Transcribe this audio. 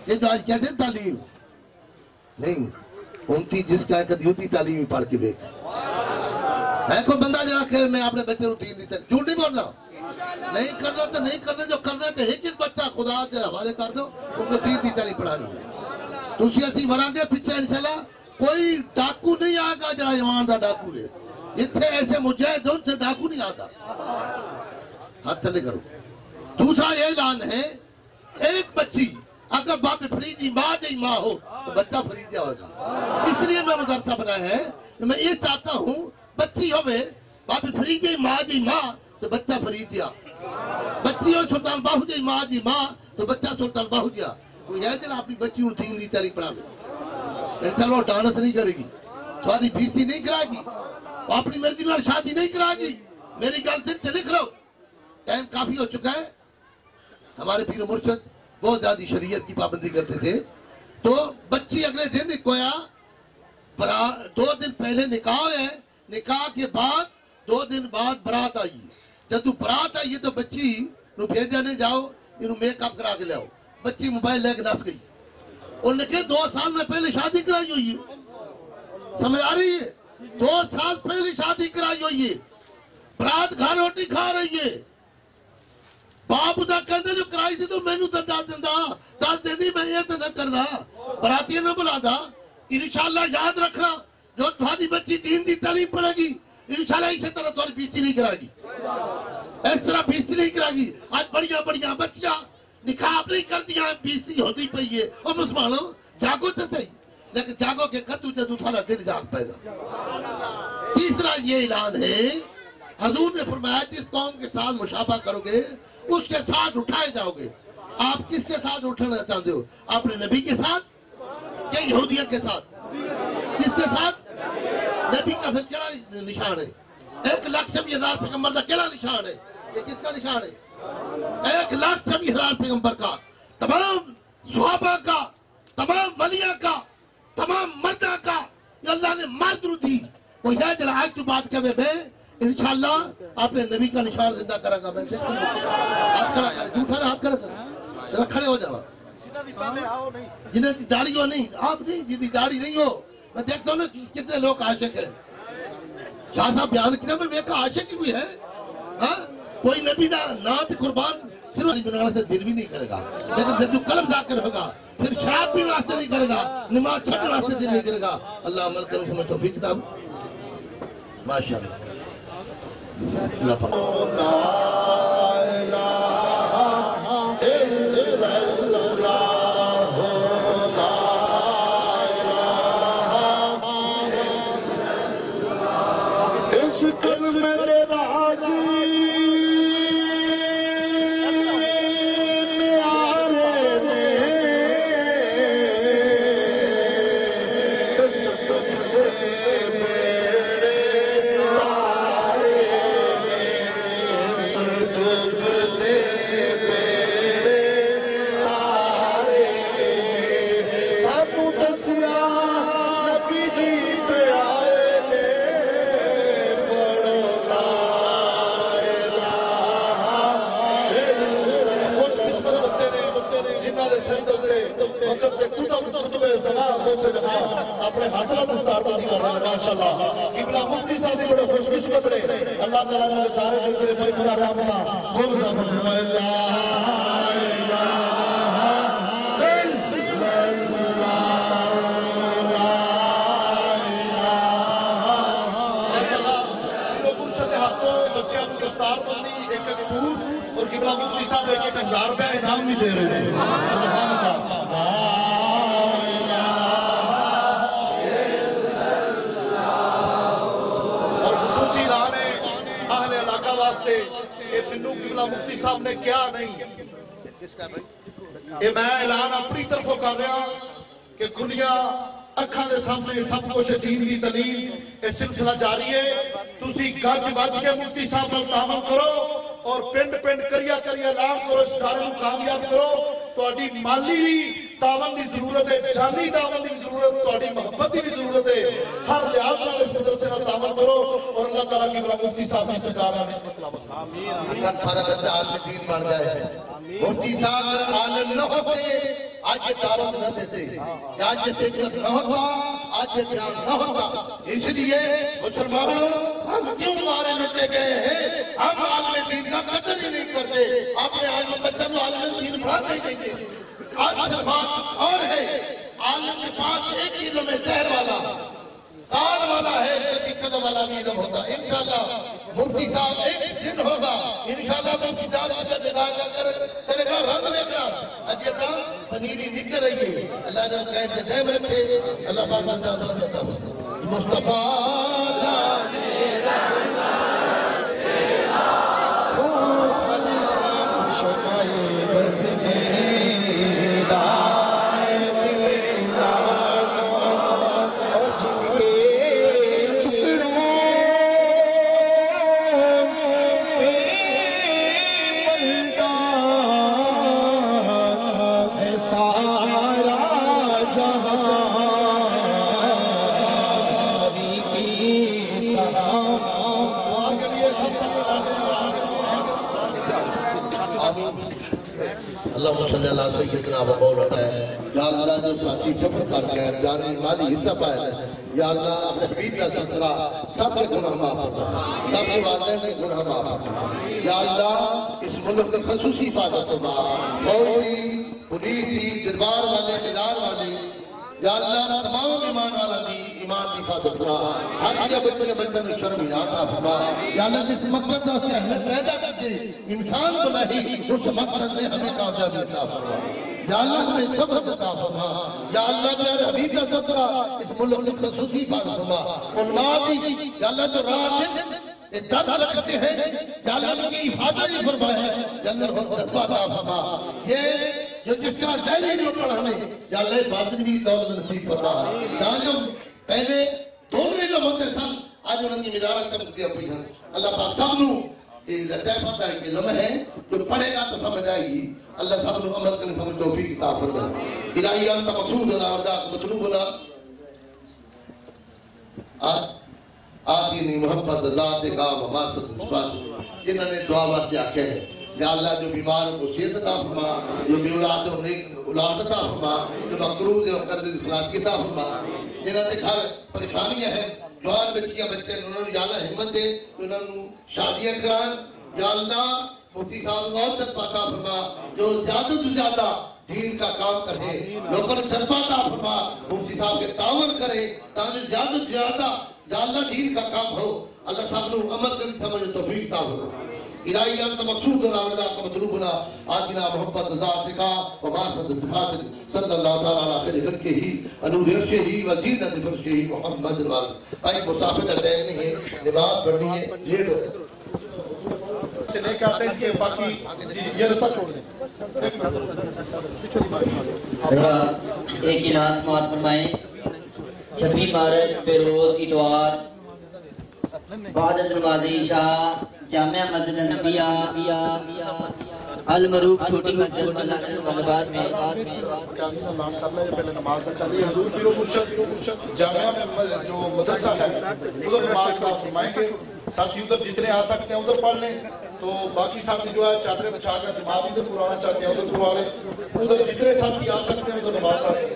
یہ جو آج کہتے ہیں تعلیم نہیں انتی جس کا ایک دیوتی تعلیم پڑھ کے بیک ہے کوئی بندہ جڑا کہ میں اپنے بچے رو دین دیتا جھوٹ نہیں بولنا نہیں کرنا تو نہیں کرنا جو کرنا تو ایک بچہ خدا کے حوالے کر دو ان کو دین دی تعلیم پڑھانی تسی اسی مران گے پیچھے انشاءاللہ کوئی ڈاکو نہیں آئے گا جڑا ایمان دا ڈاکو ہے اتنے ایسے مجاہد ان سے ڈاکو نہیں آتا ہاتھ تھلے کرو دوسرا یہ اعلان ہے ایک بچی اگر باپ فریدی ماں جی ماں ہو تو بچہ فریدیا ہوگا اس لیے میں مدرسہ بنایا ہے کہ میں یہ چاہتا ہوں بچی ہوئے باپ فریدی ماں جی ماں تو بچہ فریدیا بچی ہو سلطان باہو جی ماں جی ماں تو بچہ سلطان باہو جیا کوئی ہے جنہا اپنی بچی ان دین دی تعلیم پڑھا میں انشاءاللہ وہ ڈانس نہیں کرے گی سوادی فیسی نہیں کرائے گی وہ اپنی مرضی میں شادی نہیں کرائے گی میری گل دل سے لکھ رہو ٹائم کافی ہو چکا ہے ہمارے پیر مرشد بہت زیادہ شریعت کی پابندی کرتے تھے تو بچی اگلے دن نکویا 2 دن پہلے نکاح ہے نکاح کے بعد 2 دن بعد برات آئی جب تو برات آئی تو بچی نو بھیجا نہیں جاؤ انہوں میک اپ کرا کے لے آؤ بچی موبائل لے کے نس گئی انہوں نے کہا 2 سال میں پہلے شادی کرائی ہوئی ہے سمجھ آ رہی ہے 2 سال پہلے شادی کرائی ہوئی ہے برات گھر روٹی کھا رہی ہے باپ دا کہندے جو کرائی تھی تو میں نو دس دے دی میں یہ تو نہ کردا براتیاں نہ بلا دا انشاءاللہ یاد رکھنا جو تھوڑی بچی دین دی تعلیم پڑھے گی انشاءاللہ اسی طرح تھوڑی بیستی نہیں کرا گی اس طرح بیستی نہیں کرا گی آج بڑیاں بچیاں نکاح نہیں کر دیا بیستی ہوتی پئی ہے اور مسلمانوں جاگو تو صحیح لیکن جاگو کے قدو جدو تھوڑا دل جاگ پائے گا تیسرا یہ اعلان ہے حضور نے فرمایا جس قوم کے ساتھ مشابہ کرو گے اس کے ساتھ اٹھائے جاؤ گے آپ کس کے ساتھ اٹھنا چاہتے ہو اپنے نبی کے ساتھ یا یہودیت کے ساتھ کس کے ساتھ نبی کا پھر کیا نشان ہے 1,26,000 پیغمبر کا کیا نشان ہے یہ کس کا نشان ہے 1,26,000 پیغمبر کا تمام صحابہ کا تمام ولیہ کا تمام مردہ کا یہ اللہ نے مرد رو دی وہ ہے جلال آج تو بات کرے بے انشاءاللہ آپ نے نبی کا نشان زندہ کرا گا میں دیکھوں آپ کھڑا کریں جھوٹا رہا آپ کھڑا کریں ذرا کھڑے ہو جاؤ جنہیں دی داڑھی ہو نہیں آپ نہیں جنہیں دی داڑھی نہیں ہو میں دیکھتا ہوں نا کتنے لوگ عاشق ہیں شاہ صاحب بیان کیا میں کا عاشق ہی ہوئی ہے کوئی نبی نات قربان صرف علی بنانا سے دل بھی نہیں کرے گا لیکن جب جو قلب ذاکر ہوگا پھر شراب بھی واسطے نہیں کرے گا نماز چھڑنے واسطے دل نہیں کرے گا اللہ عمل کرنے سے میں توفیق کتاب ماشاءاللہ اللہ پاک لا الہ الا اللہ لا الہ الا اللہ اس قلب میں راضی اپنے ہاتھوں دستار بازی کر رہے ہیں ماشاءاللہ قبلہ مفتی صاحب سے بڑے خوش قسمت رہے اللہ تعالیٰ نے دارے دل کرے بڑی پورا رحمہ بول رہا فرمائے اور قبلہ مفتی صاحب 1,000 روپے انعام بھی دے رہے ہیں سبحان اللہ قبلہ مفتی صاحب نے کیا نہیں یہ میں اعلان اپنی طرف کر رہا کہ کھلیاں اکھاں دے سامنے سب کچھ دین دی تعلیم یہ سلسلہ جاری ہے تسی گج بج کے مفتی صاحب نال تعاون کرو اور پنڈ کریا اعلان کرو اس کارے کو کامیاب کرو تہاڈی مالی بھی تعاون دی ضرورت ہے جانی تعاون دی ضرورت تہاڈی محبت دی ضرورت ہے ہر لحاظ نال اس مدرسے نال تعاون کرو اور اللہ تعالیٰ کی بڑا مفتی صاحب کی سرکار ہے اس مسئلہ پر آمین اللہ ہمارا بچہ عالم دین بن جائے مفتی صاحب اگر عالم نہ ہوتے آج یہ دعوت نہ دیتے، آج یہ فکر نہ ہوتا، آج یہ دھیان نہ ہوتا۔ اس لیے مسلمانوں ہم کیوں مارے لٹے گئے ہیں؟ ہم عالم دین کا قدر ہی نہیں کرتے، اپنے عالم بچہ کو عالم دین پڑھاتے ہی نہیں دیتے۔ آج صفات اور ہے، عالم کے پاس ایک علم ہے زہر والا، کان والا ہے، کدی قدم والا نہیں علم ہوتا۔ انشاءاللہ مفتی صاحب ایک دن ہوگا، انشاءاللہ مفتی صاحب کا نگاہ کرے گا رنگ بیٹھا اجیتا پنیری نکل رہی ہے۔ اللہ نے کہتے دے بیٹھے، اللہ پاک بندہ دلتا مصطفیٰ جانے رہنا تیرا خوصل سیم شکل بزمی دائے بینا اور جنگے سارا جہاں سبھی کی سلام۔ اللہم صلی اللہ سیدنا و مولانا ہے۔ یا اللہ جو ساتھی سفر کر کے جانے مالی حصہ پائے ہیں، یا اللہ اپنے حبیب کا صدقہ سب کے گناہ معاف فرما، سب کے والدین کے گناہ معاف فرما۔ یا اللہ اس ملک میں خصوصی حفاظت فرما، فوجی پولیس دی دربار والے مدار والے، یا اللہ تمام ایمان والا دی ایمان کی حفاظت فرما، ہر جگہ بچے میں شرم عطا فرما۔ یا اللہ جس مقصد سے ہمیں پیدا کر کے انسان بنائی، اس مقصد میں ہمیں کامیابی عطا فرما۔ یا اللہ ہمیں صبر عطا فرما۔ یا اللہ میرے حبیب کا صدقہ اس ملک میں خصوصی حفاظت فرما۔ علماء دی یا اللہ جو رات دن درد رکھتے ہیں، یا اللہ ان کی حفاظت ہی فرمائے، یا اللہ ان کو جذبہ عطا فرما۔ یہ جو جس طرح ظاہری جو پڑھانے، یا اللہ باطن بھی دولت نصیب فرما۔ جہاں جو پہلے دونوں علم ہوتے سن، آج انہوں نے مدارہ چمک دیا ہوئی ہیں۔ اللہ پاک سب نو لطیفت ہے کہ علم ہے، جو پڑھے گا تو سمجھ آئے گی۔ اللہ سب نو عمل کرنے سمجھ توفیق عطا فرمائے۔ الہی انت مقصودنا ورداک مطلوبنا آتینی محبت ذات کا و معرفت صفات۔ جنہوں نے دعا واسطے آکھے ہے، یا اللہ جو بیماروں کو صحت عطا فرما، جو بے اولاد ہو نیک اولاد عطا فرما، جو مقروض ہے قرض اخلاص کی عطا فرما۔ جنہوں نے گھر پریشانیاں ہیں، جوان بچیاں بچے انہوں نے یا اللہ ہمت دے، انہوں نے شادیاں کرائیں۔ یا اللہ مفتی صاحب اور جذبہ عطا فرما، جو زیادہ سے زیادہ دین کا کام کرے، لوگوں نے جذبہ عطا فرما، مفتی صاحب کے تعاون کرے تاکہ زیادہ سے زیادہ یا اللہ دین کا کام ہو۔ اللہ صاحب نے عمل کرنے سمجھ توفیق عطا فرما۔ الہی انت مقصودنا ورداک مطلوبنا آتنا محبت ذاتک و معرفت صفاتک صلی اللہ تعالی علی خیر خلقہ انور عرشہ و زینت فرشہ محمد وآلہ۔ بھائی مسافر کا ٹائم نہیں ہے، نماز پڑھنی ہے، لیٹ ہو سے لے کے آتے ہیں، اس کے باقی یہ رسہ چھوڑ دیں۔ ایک ہی ناز سماعت فرمائیں۔ 26 مارچ بے روز اتوار بعد از نماز عشاء جامعہ مسجد النبیہ المعروف چھوٹی مسجد ملبات میں پہلے نماز چلی حضور پیر و مرشد جامعہ میں جو مدرسہ ہے ادھر نماز کا فرمائیں گے۔ ساتھی ادھر جتنے آ سکتے ہیں ادھر پڑھ لیں، تو باقی ساتھی جو ہے چادریں بچھا کر جماعت ادھر پرانا چاہتے ہیں ادھر پروا لیں، ادھر جتنے ساتھی آ سکتے ہیں ادھر نماز پڑھ لیں۔